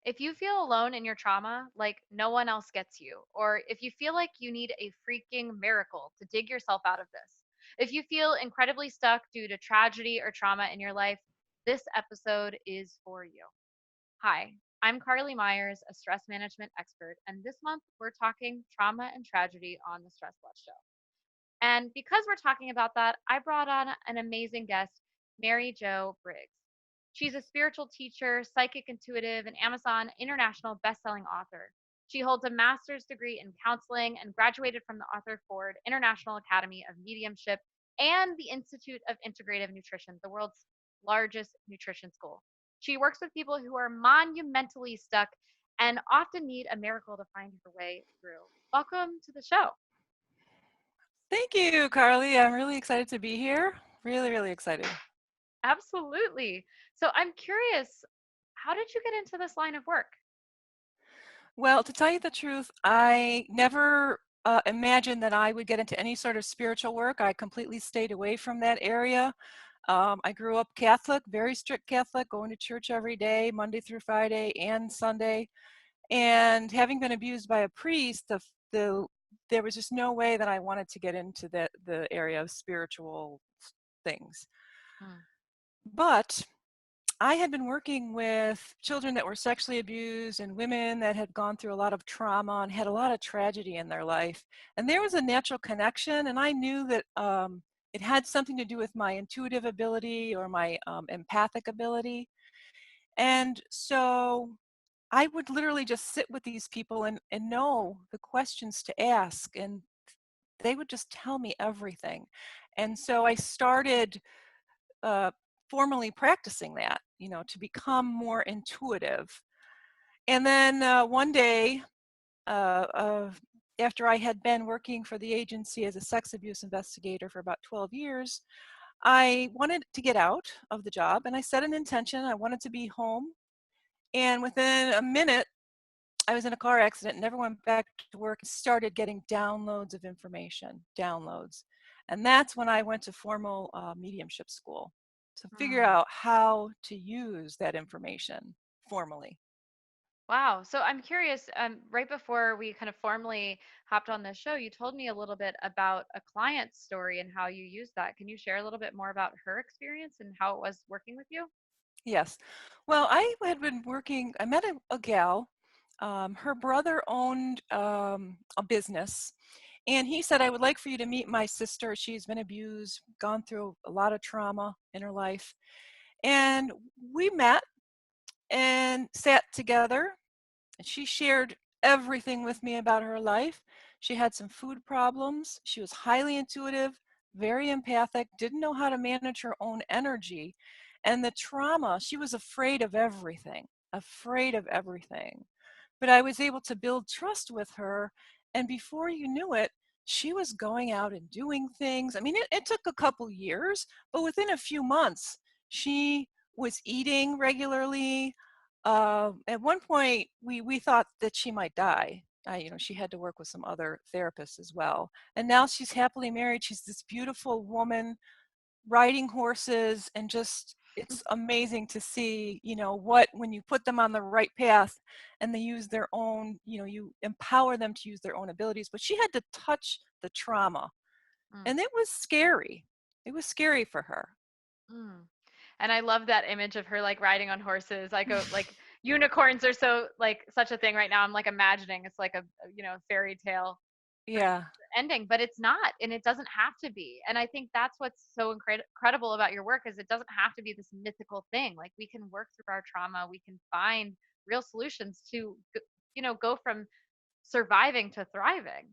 If you feel alone in your trauma, like no one else gets you, or if you feel like you need a freaking miracle to dig yourself out of this, if you feel incredibly stuck due to tragedy or trauma in your life, this episode is for you. Hi, I'm Carly Myers, a stress management expert, and this month we're talking trauma and tragedy on the Stress Plus Show. And because we're talking about that, I brought on an amazing guest, MaryJo Briggs. She's a spiritual teacher, psychic intuitive, and Amazon international bestselling author. She holds a master's degree in counseling and graduated from the Arthur Ford International Academy of Mediumship and the Institute of Integrative Nutrition, the world's largest nutrition school. She works with people who are monumentally stuck and often need a miracle to find their way through. Welcome to the show. Thank you, Carly. I'm really excited to be here. Really, really excited. Absolutely. So I'm curious, how did you get into this line of work? Well, to tell you the truth, I never imagined that I would get into any sort of spiritual work. I completely stayed away from that area. I grew up Catholic, very strict Catholic, going to church every day, Monday through Friday and Sunday. And having been abused by a priest, the there was just no way that I wanted to get into the area of spiritual things. Mm, But I had been working with children that were sexually abused and women that had gone through a lot of trauma and had a lot of tragedy in their life. And there was a natural connection, and I knew that it had something to do with my intuitive ability or my empathic ability. And so I would literally just sit with these people and know the questions to ask, and they would just tell me everything. And so I started uh, formally practicing that, to become more intuitive. And then one day, uh, uh, after I had been working for the agency as a sex abuse investigator for about 12 years, I wanted to get out of the job and I set an intention. I wanted to be home. And within a minute, I was in a car accident, never went back to work, started getting downloads of information, downloads. And that's when I went to formal mediumship school to figure mm. out how to use that information formally. Wow. So I'm curious, right before we kind of formally hopped on this show, you told me a little bit about a client's story and how you used that. Can you share a little bit more about her experience and how it was working with you? Yes. Well, I had been working, I met a gal. Her brother owned a business. And he said, I would like for you to meet my sister. She's been abused, gone through a lot of trauma in her life. And we met and sat together. And she shared everything with me about her life. She had some food problems. She was highly intuitive, very empathic, didn't know how to manage her own energy. And the trauma, she was afraid of everything, afraid of everything. But I was able to build trust with her. And before you knew it, she was going out and doing things. I mean, it took a couple years, but within a few months, she was eating regularly. At one point, we thought that she might die. She had to work with some other therapists as well. And now she's happily married. She's this beautiful woman riding horses, and just it's amazing to see, what when you put them on the right path and they use their own, you empower them to use their own abilities. But she had to touch the trauma, Mm, and it was scary. It was scary for her. mm. And I love that image of her like riding on horses. I go like unicorns are so like such a thing right now. I'm like imagining it's like a fairy tale Yeah. ending, but it's not, and it doesn't have to be. And I think that's what's so incredible about your work is it doesn't have to be this mythical thing. Like we can work through our trauma, we can find real solutions to go from surviving to thriving.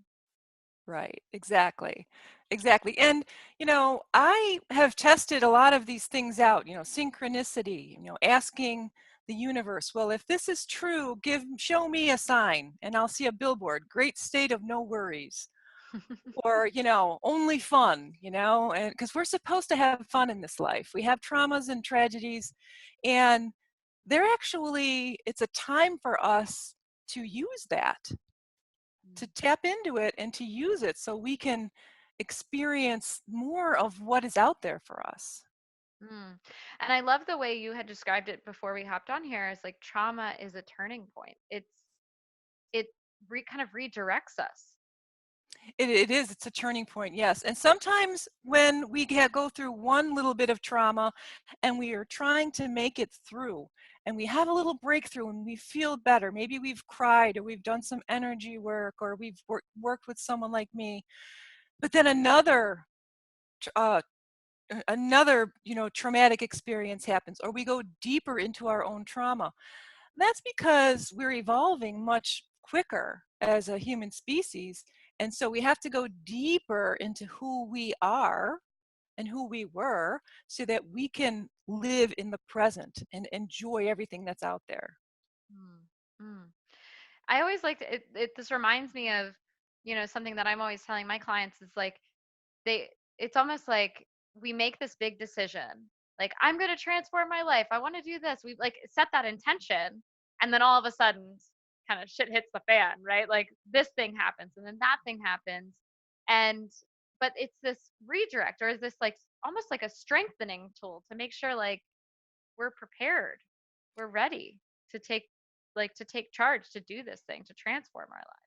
Right, exactly. Exactly. And, I have tested a lot of these things out, synchronicity, asking the universe, well, if this is true, show me a sign, and I'll see a billboard, great state of no worries, or, only fun, and because we're supposed to have fun in this life. We have traumas and tragedies, and it's a time for us to use that, to tap into it and to use it so we can experience more of what is out there for us. Mm. And I love the way you had described it before we hopped on here as like trauma is a turning point. It kind of redirects us. It is. It's a turning point, yes. And sometimes when we go through one little bit of trauma and we are trying to make it through and we have a little breakthrough and we feel better, maybe we've cried or we've done some energy work or we've worked with someone like me, but then uh, another traumatic experience happens or we go deeper into our own trauma. That's because we're evolving much quicker as a human species. And so we have to go deeper into who we are and who we were so that we can live in the present and enjoy everything that's out there. Mm. Mm. I always like to, this reminds me of, something that I'm always telling my clients is like they it's almost like we make this big decision. Like I'm going to transform my life. I want to do this. We like set that intention and then all of a sudden kind of shit hits the fan, right? Like this thing happens and then that thing happens. And but it's this redirect or is this like almost like a strengthening tool to make sure like we're prepared. We're ready to take charge to do this thing to transform our lives.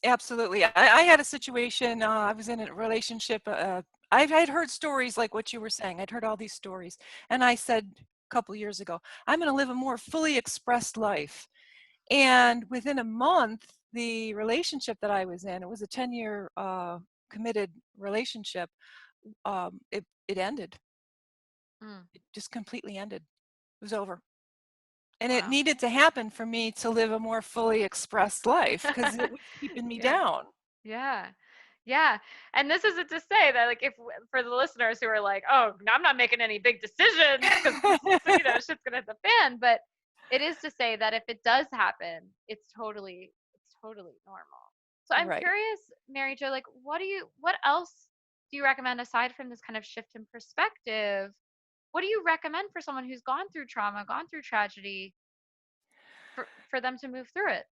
Absolutely. I had a situation, I was in a relationship. I'd heard stories like what you were saying. I'd heard all these stories. And I said a couple years ago, I'm going to live a more fully expressed life. And within a month, the relationship that I was in, it was a 10-year committed relationship, it ended. Mm, It just completely ended. It was over. And it wow. needed to happen for me to live a more fully expressed life because it was keeping me Yeah. down. Yeah. Yeah. And this isn't to say that, like, if for the listeners who are like, oh, no, I'm not making any big decisions because this is, shit's going to hit the fan. But it is to say that if it does happen, it's totally normal. So I'm Right. curious, Mary Jo, like, what else do you recommend aside from this kind of shift in perspective? What do you recommend for someone who's gone through trauma, gone through tragedy, for them to move through it?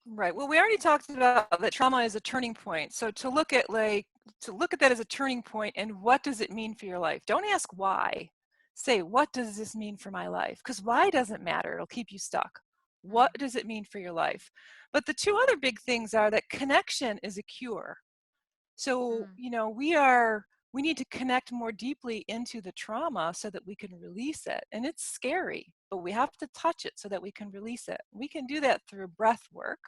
Right. Well, we already talked about that trauma is a turning point. So to look at that as a turning point and what does it mean for your life? Don't ask why. Say, what does this mean for my life? Because why doesn't matter. It'll keep you stuck. What Mm, does it mean for your life? But the two other big things are that connection is a cure. So, mm, we need to connect more deeply into the trauma so that we can release it. And it's scary, but we have to touch it so that we can release it. We can do that through breath work.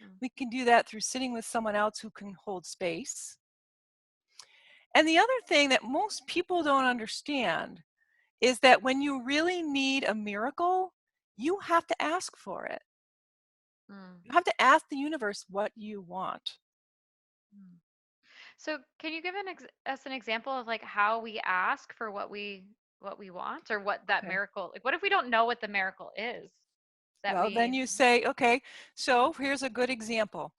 mm, We can do that through sitting with someone else who can hold space. And the other thing that most people don't understand is that when you really need a miracle, you have to ask for it. mm, You have to ask the universe what you want. mm. So, can you give us an example of like how we ask for what we want or what that Okay. miracle like what if we don't know what the miracle is that Well, then we you say, okay, so here's a good example.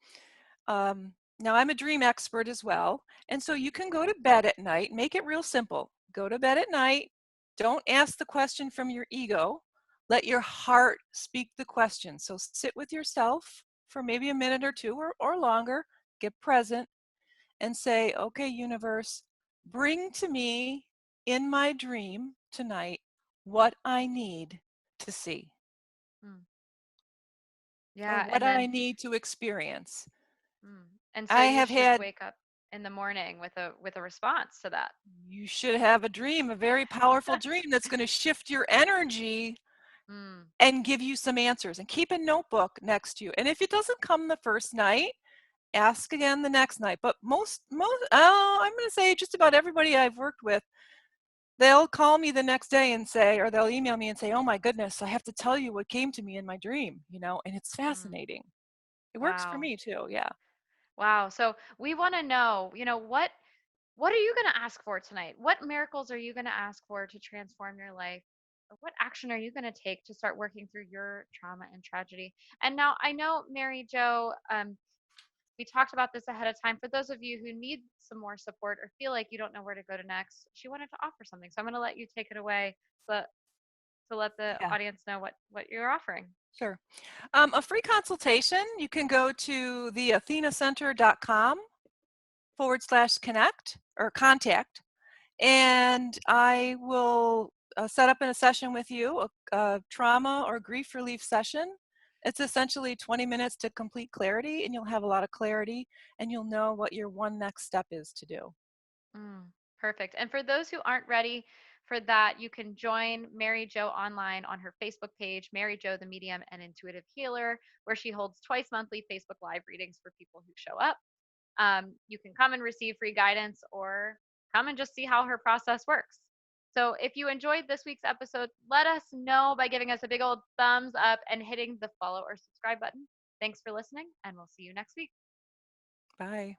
Now, I'm a dream expert as well. And so you can go to bed at night, make it real simple. Go to bed at night. Don't ask the question from your ego. Let your heart speak the question. So sit with yourself for maybe a minute or two or longer. Get present and say, okay, universe, bring to me in my dream tonight what I need to see mm, or yeah, what and I then need to experience. mm. And so I you have should had wake up in the morning with a response to that. You should have a dream, a very powerful dream that's going to shift your energy Mm, and give you some answers. And keep a notebook next to you. And if it doesn't come the first night, ask again the next night. But I'm going to say just about everybody I've worked with, they'll call me the next day and say, or they'll email me and say, oh my goodness, I have to tell you what came to me in my dream, and it's mm, fascinating. It works for wow. me too. Yeah. Wow. So we want to know, what are you going to ask for tonight? What miracles are you going to ask for to transform your life? Or what action are you going to take to start working through your trauma and tragedy? And now I know, Mary Jo, we talked about this ahead of time. For those of you who need some more support or feel like you don't know where to go to next, she wanted to offer something. So I'm going to let you take it away to, to let the Yeah. audience know what you're offering. Sure. A free consultation, you can go to theathenacenter.com /connect or contact, and I will set up in a session with you, a trauma or grief relief session. It's essentially 20 minutes to complete clarity, and you'll have a lot of clarity, and you'll know what your one next step is to do. Mm, perfect. And for those who aren't ready for that, you can join Mary Jo online on her Facebook page, Mary Jo the Medium and Intuitive Healer, where she holds twice monthly Facebook Live readings for people who show up. You can come and receive free guidance or come and just see how her process works. So if you enjoyed this week's episode, let us know by giving us a big old thumbs up and hitting the follow or subscribe button. Thanks for listening, and we'll see you next week. Bye.